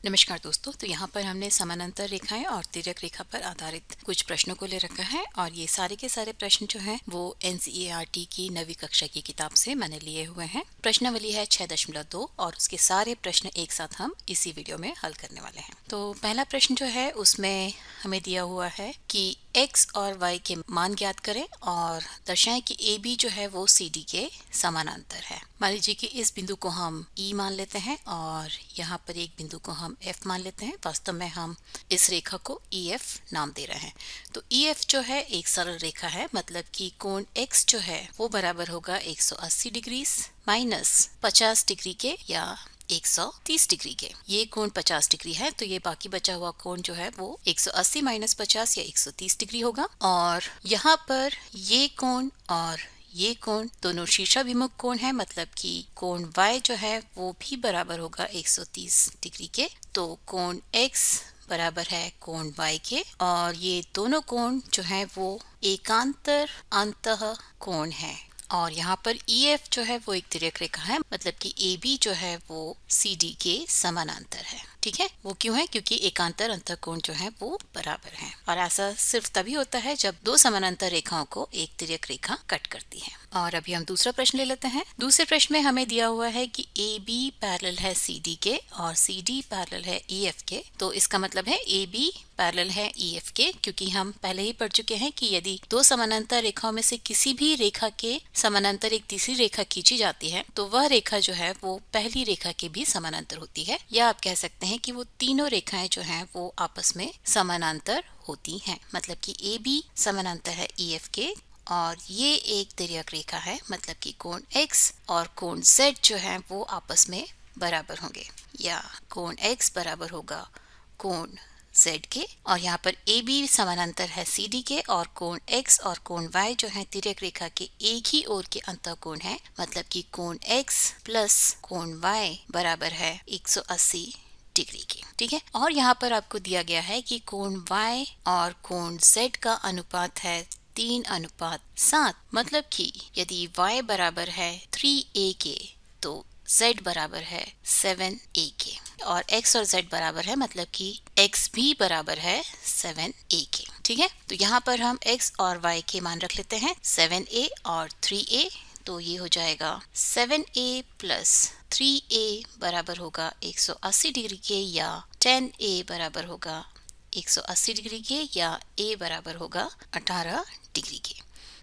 नमस्कार दोस्तों। तो यहाँ पर हमने समानांतर रेखाएं और तिर्यक रेखा पर आधारित कुछ प्रश्नों को ले रखा है और ये सारे के सारे प्रश्न जो हैं वो NCERT की 9वीं कक्षा की किताब से मैंने लिए हुए हैं। प्रश्नावली है 6.2 और उसके सारे प्रश्न एक साथ हम इसी वीडियो में हल करने वाले हैं। तो पहला प्रश्न जो है उसमें हमें दिया हुआ है कि x और y के मान ज्ञात करें और दर्शाएं कि AB जो है वो CD के समानांतर है। मान लीजिए कि इस बिंदु को हम E मान लेते हैं और यहाँ पर एक बिंदु को हम F मान लेते हैं। वास्तव में हम इस रेखा को EF नाम दे रहे हैं। तो EF जो है एक सरल रेखा है, मतलब कि कोण X जो है वो बराबर होगा 180 डिग्री माइनस 50 डिग्री के या 130 डिग्री के। ये कोण 50 डिग्री है तो ये बाकी बचा हुआ कोण जो है वो 180 माइनस 50 या 130 डिग्री होगा। और यहाँ पर ये कोण और ये कोण दोनों शीर्षाभिमुख कोण है, मतलब कि कोण Y जो है वो भी बराबर होगा 130 डिग्री के। तो कोण X बराबर है कोण Y के और ये दोनों कोण जो है वो एकांतर अंतः कोण है। और यहाँ पर EF जो है वो एक तिर्यक रेखा है, मतलब कि AB जो है वो CD के समानांतर है। ठीक है, वो क्यों है? क्योंकि एकांतर अंतःकोण जो है वो बराबर है और ऐसा सिर्फ तभी होता है जब दो समानांतर रेखाओं को एक तिर्यक रेखा कट करती है। और अभी हम दूसरा प्रश्न ले लेते हैं। दूसरे प्रश्न में हमें दिया हुआ है कि AB पैरेलल है CD के और CD पैरेलल है EF के। तो इसका मतलब है AB पैरेलल है EF के, क्योंकि हम पहले ही पढ़ चुके हैं कि यदि दो समानांतर रेखाओं में से किसी भी रेखा के समानांतर एक तीसरी रेखा खींची जाती है तो वह रेखा जो है वो पहली रेखा के भी समानांतर होती है, या आप कह सकते हैं कि वो तीनों रेखाएं जो हैं वो आपस में समानांतर होती हैं। मतलब कि AB समानांतर है EF के और ये एक तिर्यक रेखा है, मतलब कि कोण X और कोण Z जो है वो आपस में बराबर होंगे, या कोण X बराबर होगा कोण Z के। और यहाँ पर AB समानांतर है CD के और कोण X और कोण Y जो है तिर्यक रेखा के एक ही ओर के अंतःकोण है, मतलब कि कोण X प्लस कोण Y बराबर है 180 डिग्री की। ठीक है, और यहाँ पर आपको दिया गया है कि कोण Y और कोण Z का अनुपात है 3:7, मतलब कि यदि Y बराबर है 3A के तो Z बराबर है 7A के, और X और Z बराबर है, मतलब कि X भी बराबर है 7A के। ठीक है, तो यहाँ पर हम X और Y के मान रख लेते हैं 7A और 3A। तो ये हो जाएगा 7A प्लस 3A बराबर होगा 180 डिग्री के, या 10A बराबर होगा 180 डिग्री के, या A बराबर होगा 18 डिग्री के।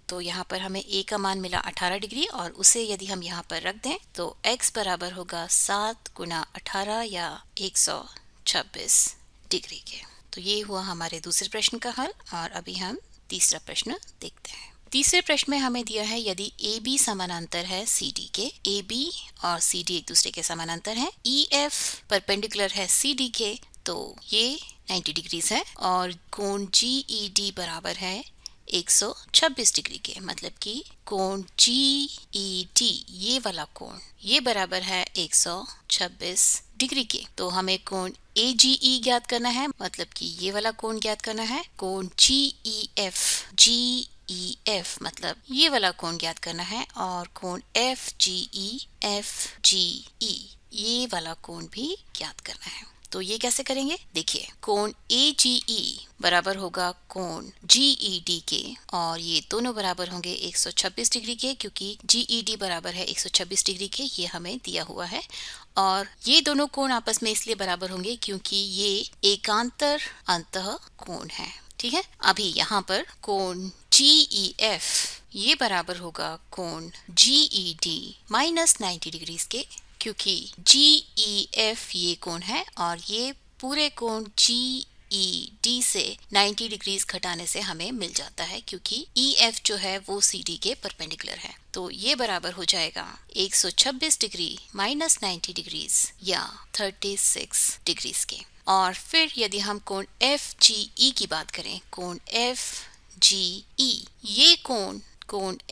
तो यहाँ पर हमें A का मान मिला 18 डिग्री और उसे यदि हम यहाँ पर रख दें तो X बराबर होगा 7 गुना 18 या 126 डिग्री के। तो ये हुआ हमारे दूसरे प्रश्न का हल। और अभी हम तीसरा प्रश्न देखते हैं। तीसरे प्रश्न में हमें दिया है यदि AB समानांतर है CD के, AB और CD एक दूसरे के समानांतर हैं, EF परपेंडिकुलर है CD के, तो ये 90 डिग्री है और कोण GED बराबर है 126 डिग्री के, मतलब कि कोण GED ये वाला कोण ये बराबर है 126 डिग्री के। तो हमें कोण AGE ज्ञात करना है, मतलब कि ये वाला कोण ज्ञात करना है। कोण GEF मतलब ये वाला कोण ज्ञात करना है, और कोण FGE ये वाला कोण भी ज्ञात करना है। तो ये कैसे करेंगे? देखिए, कोण AGE बराबर होगा कोण GED के और ये दोनों बराबर होंगे 126 डिग्री के, क्योंकि GED बराबर है 126 डिग्री के, ये हमें दिया हुआ है। और ये दोनों कोण आपस में इसलिए बराबर होंगे क्योंकि ये एकांतर अंतः कोण है। ठीक है, अभी यहाँ पर कोण GEF ये बराबर होगा कोण GED माइनस 90 डिग्री के, क्योंकि GEF ये कोण है और ये पूरे कोण GED से 90 डिग्री घटाने से हमें मिल जाता है, क्योंकि EF जो है वो CD के परपेंडिकुलर है। तो ये बराबर हो जाएगा 126 डिग्री माइनस 90 डिग्री या 36 डिग्री के। और फिर यदि हम कोण FGE की बात करें, कोण FGE ये कोण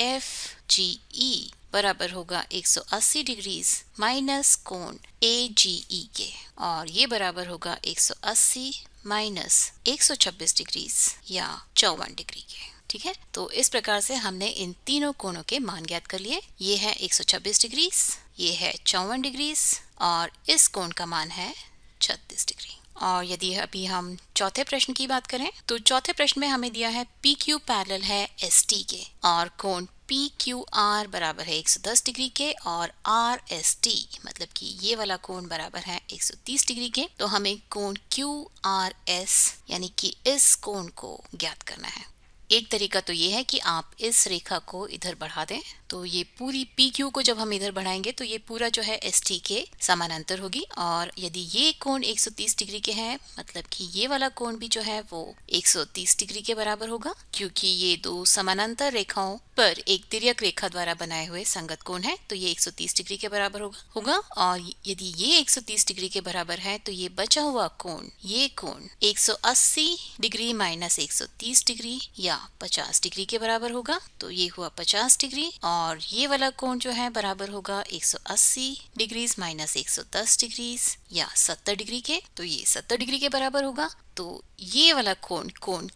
FGE बराबर होगा 180 डिग्री माइनस कोण AGE के, और ये बराबर होगा 180 माइनस 126 डिग्री या 54 डिग्री के। ठीक है, तो इस प्रकार से हमने इन तीनों कोणों के मान ज्ञात कर लिए। ये है 126 डिग्री, ये है 54 डिग्री और इस कोण का मान है 36 डिग्री। और यदि अभी हम चौथे प्रश्न की बात करें तो चौथे प्रश्न में हमें दिया है पी क्यू पैरेलल है एस टी के और कोण पी क्यू आर बराबर है 110 डिग्री के और आर एस टी मतलब कि ये वाला कोण बराबर है 130 डिग्री के। तो हमें कोण क्यू आर एस यानी कि इस कोण को ज्ञात करना है। एक तरीका तो ये है कि आप इस रेखा को इधर बढ़ा दें, तो ये पूरी पी क्यू को जब हम इधर बढ़ाएंगे तो ये पूरा जो है एस टी के समानांतर होगी। और यदि ये कोण 130 डिग्री के हैं मतलब कि ये वाला कोण भी जो है वो 130 डिग्री के बराबर होगा, क्योंकि ये दो समानांतर रेखाओं पर एक तिर्यक रेखा द्वारा बनाए हुए संगत कोण है, तो ये 130 डिग्री के बराबर होगा। और यदि ये 130 डिग्री के बराबर है तो ये बचा हुआ कोण, ये कोण 180 डिग्री माइनस 130 डिग्री या 50 डिग्री के बराबर होगा। तो ये हुआ 50 डिग्री और ये वाला कोण जो है बराबर होगा 180 डिग्रीज माइनस 110 डिग्रीज या 70 डिग्री के, तो ये 70 डिग्री के बराबर होगा। तो ये वाला कोण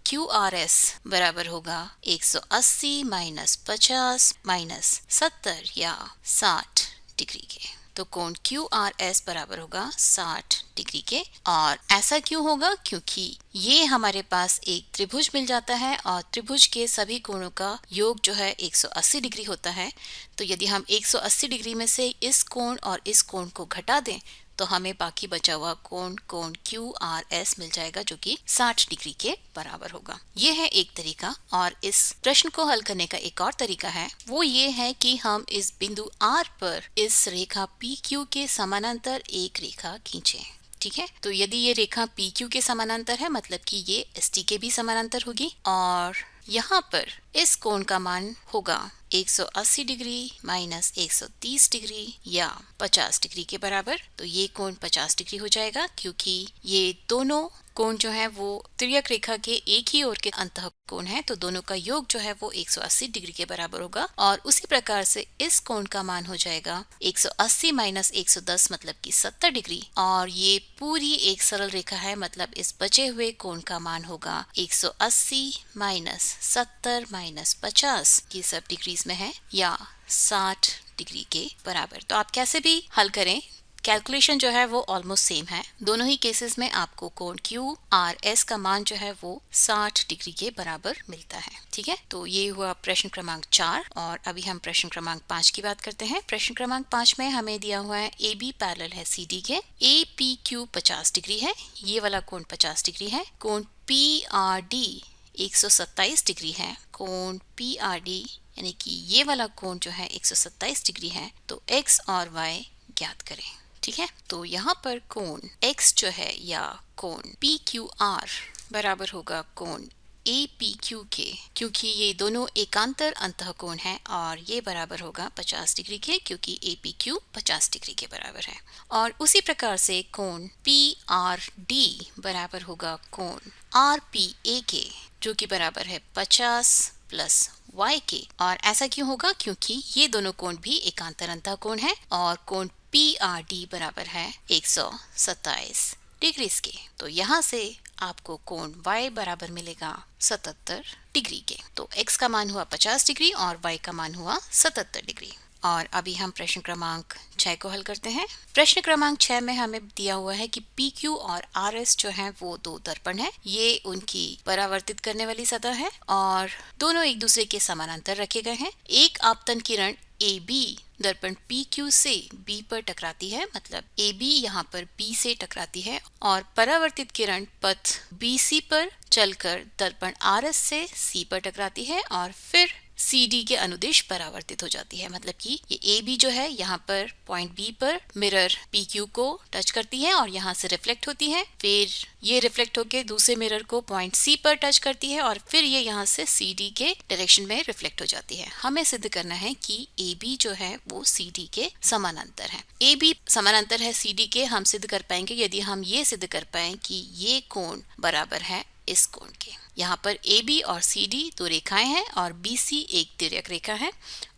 क्यू आर एस बराबर होगा 180 माइनस 50 माइनस 70 या 60 डिग्री के। तो कोण क्यू आर एस बराबर होगा 60 डिग्री के। और ऐसा क्यों होगा? क्योंकि ये हमारे पास एक त्रिभुज मिल जाता है और त्रिभुज के सभी कोणों का योग जो है 180 डिग्री होता है। तो यदि हम 180 डिग्री में से इस कोण और इस कोण को घटा दें तो हमें बाकी बचा हुआ कोण क्यू आर एस मिल जाएगा, जो कि 60 डिग्री के बराबर होगा। ये है एक तरीका। और इस प्रश्न को हल करने का एक और तरीका है, वो ये है कि हम इस बिंदु R पर इस रेखा पी क्यू के समानांतर एक रेखा खींचें। ठीक है, तो यदि ये रेखा पी क्यू के समानांतर है मतलब कि ये एस टी के भी समानांतर होगी और यहाँ पर इस कोण का मान होगा 180 डिग्री माइनस 130 डिग्री या 50 डिग्री के बराबर। तो ये कोण 50 डिग्री हो जाएगा, क्योंकि ये दोनों कोण जो है वो तिर्यक रेखा के एक ही ओर के अंतः कोण है, तो दोनों का योग जो है वो 180 डिग्री के बराबर होगा। और उसी प्रकार से इस कोण का मान हो जाएगा 180 माइनस 110 मतलब कि 70 डिग्री। और ये पूरी एक सरल रेखा है, मतलब इस बचे हुए कोण का मान होगा 180 माइनस 70 माइनस 50, ये सब डिग्रीज में है, या 60 डिग्री के बराबर। तो आप कैसे भी हल करें, कैलकुलेशन जो है वो ऑलमोस्ट सेम है। दोनों ही केसेस में आपको कोण क्यू आर एस का मान जो है वो 60 डिग्री के बराबर मिलता है। ठीक है, तो ये हुआ प्रश्न क्रमांक 4। और अभी हम प्रश्न क्रमांक 5 की बात करते हैं। प्रश्न क्रमांक 5 में हमें दिया हुआ है ए बी पैरेलल है सी डी के, ए पी क्यू 50 डिग्री है, ये वाला कोण 50 डिग्री है, कोण पी आर डी 127 डिग्री है, कोण पी आर डी यानी कि ये वाला कोण जो है 127 डिग्री है। तो x और y ज्ञात करें। ठीक है, तो यहाँ पर कोण x जो है या कोण पी क्यू आर बराबर होगा कोण ए पी क्यू के, क्योंकि ये दोनों एकांतर अंतःकोण है, और ये बराबर होगा 50 डिग्री के, क्योंकि ए पी क्यू 50 डिग्री के बराबर है। और उसी प्रकार से कोण पी आर डी बराबर होगा कोण आर पी ए के, जो कि बराबर है 50 प्लस y के। और ऐसा क्यों होगा? क्योंकि ये दोनों कोण भी एकांतर अंतःकोण है और कोण पी आर डी बराबर है 127 डिग्री के। तो यहाँ से आपको कोण y बराबर मिलेगा 77 डिग्री के। तो x का मान हुआ 50 डिग्री और y का मान हुआ 77 डिग्री। और अभी हम प्रश्न क्रमांक 6 को हल करते हैं। प्रश्न क्रमांक 6 में हमें दिया हुआ है कि PQ और RS जो है वो दो दर्पण है, ये उनकी परावर्तित करने वाली सतह है और दोनों एक दूसरे के समानांतर रखे गए हैं। एक आपतन किरण AB दर्पण PQ से B पर टकराती है, मतलब AB यहाँ पर B से टकराती है, और परावर्तित किरण पथ BC पर चलकर दर्पण RS से C पर टकराती है और फिर CD के अनुदिश परावर्तित हो जाती है। मतलब कि ये AB जो है यहाँ पर पॉइंट B पर मिरर PQ को टच करती है और यहाँ से रिफ्लेक्ट होती है, फिर ये रिफ्लेक्ट होकर दूसरे मिरर को पॉइंट C पर टच करती है और फिर ये यहाँ से CD के डायरेक्शन में रिफ्लेक्ट हो जाती है। हमें सिद्ध करना है कि AB जो है वो CD के समानांतर है। AB समानांतर है CD के हम सिद्ध कर पाएंगे यदि हम ये सिद्ध कर पाए कि ये कोण बराबर है इस कोण के। यहाँ पर AB और CD दो रेखाएं हैं और BC एक तिर्यक रेखा है,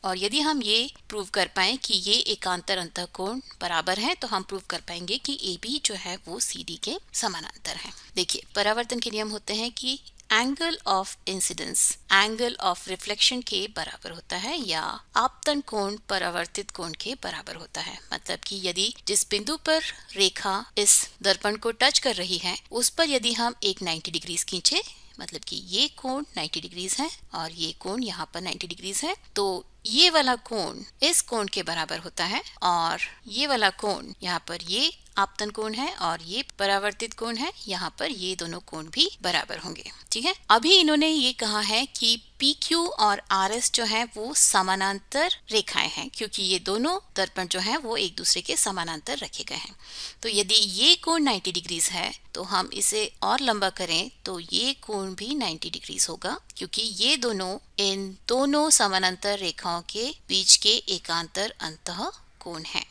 और यदि हम ये प्रूव कर पाएं कि ये एकांतर अंतःकोण बराबर है तो हम प्रूव कर पाएंगे कि AB जो है वो CD के समानांतर है। देखिए, परावर्तन के नियम होते हैं कि angle of incidence angle of reflection के बराबर होता है या आपतन कोण परावर्तित कोण के बराबर होता है। मतलब कि यदि जिस बिंदु पर रेखा इस दर्पण को टच कर रही है उस पर यदि हम एक 90 डिग्रीज खींचे, मतलब कि ये कोण 90 डिग्रीज है और ये कोण यहाँ पर 90 डिग्रीज है, तो ये वाला कोण इस कोण के बराबर होता है और ये वाला कोण यहाँ पर ये आपतन कोण है और ये परावर्तित कोण है, यहाँ पर ये दोनों कोण भी बराबर होंगे। ठीक है, अभी इन्होंने ये कहा है कि PQ और RS जो है वो समानांतर रेखाएं हैं, क्योंकि ये दोनों दर्पण जो हैं वो एक दूसरे के समानांतर रखे गए हैं। तो यदि ये कोण 90 डिग्रीज है तो हम इसे और लंबा करें तो ये कोण भी 90 डिग्रीज होगा, क्योंकि ये दोनों इन दोनों समानांतर रेखाओं के बीच के एकांतर अंतः कोण है।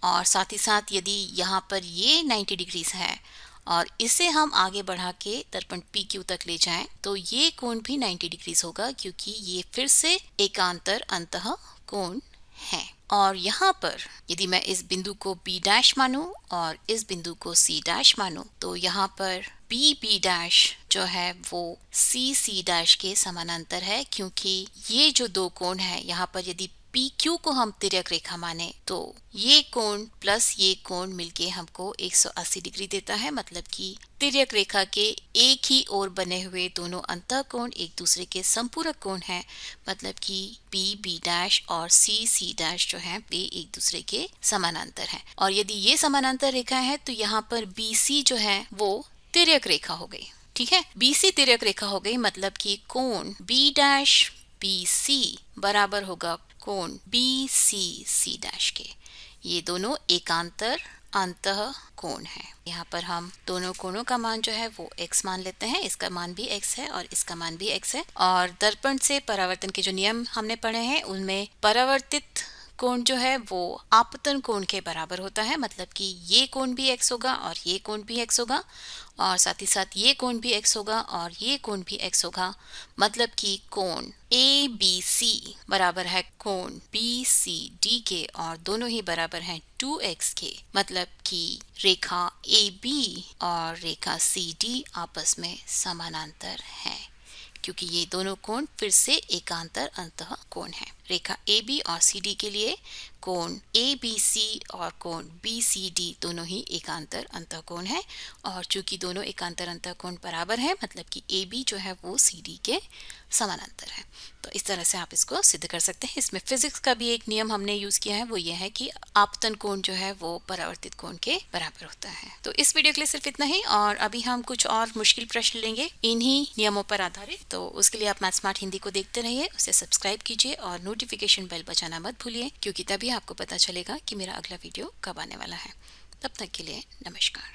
और साथ ही साथ यदि यहाँ पर ये 90 डिग्रीज है और इसे हम आगे बढ़ा के दर्पण PQ तक ले जाएं तो ये कोण भी 90 डिग्रीज होगा, क्योंकि ये फिर से एकांतर अंतः कोण है। और यहाँ पर यदि मैं इस बिंदु को B' मानूं और इस बिंदु को C' मानूं तो यहाँ पर B जो है वो C के समानांतर है, क्योंकि ये जो दो कोण है यहाँ पर यदि PQ को हम तिर्यक रेखा माने तो ये कोण प्लस ये कोण मिलके हमको 180 डिग्री देता है। मतलब कि तिर्यक रेखा के एक ही ओर बने हुए दोनों अंतः कोण एक दूसरे के संपूरक कोण हैं। मतलब कि B' और C जो है वे एक दूसरे के समानांतर हैं। और यदि ये समानांतर रेखा है तो यहाँ पर BC जो है वो तिर्यक रेखा हो गई। ठीक है, BC तिर्यक रेखा हो गई, मतलब कि कोण B'BC बराबर होगा कोण BC के। ये दोनों एकांतर अंतः कोण है। यहाँ पर हम दोनों कोणों का मान जो है वो x मान लेते हैं, इसका मान भी x है और इसका मान भी x है। और दर्पण से परावर्तन के जो नियम हमने पढ़े हैं उनमें परावर्तित कोण जो है वो आपतन कोण के बराबर होता है। मतलब कि ये कोण भी x होगा और ये कोण भी x होगा और साथ ही साथ ये कोण भी x होगा और ये कोण भी x होगा। मतलब कि कोण ABC बराबर है कोण BCD के और दोनों ही बराबर हैं 2x के। मतलब कि रेखा AB और रेखा CD आपस में समानांतर हैं, क्योंकि ये दोनों कोण फिर से एकांतर अंतः कोण है। रेखा AB और CD के लिए कोण ABC और कोण BCD दोनों ही एकांतर अंतः कोण है। और चूंकि दोनों एकांतर अंतः कोण बराबर है मतलब कि AB जो है वो CD के समानांतर है। तो इस तरह से आप इसको सिद्ध कर सकते हैं। इसमें फिजिक्स का भी एक नियम हमने यूज किया है, वो ये है कि आपतन कोण जो है वो परावर्तित कोण के बराबर होता है। तो इस वीडियो के लिए सिर्फ इतना ही, और अभी हम कुछ और मुश्किल प्रश्न लेंगे इन्हीं नियमों पर आधारित। तो उसके लिए आप मैथ स्मार्ट हिंदी को देखते रहिए, उसे सब्सक्राइब कीजिए और नोटिफिकेशन बेल बजाना मत भूलिए, क्योंकि तभी आपको पता चलेगा कि मेरा अगला वीडियो कब आने वाला है। तब तक के लिए नमस्कार।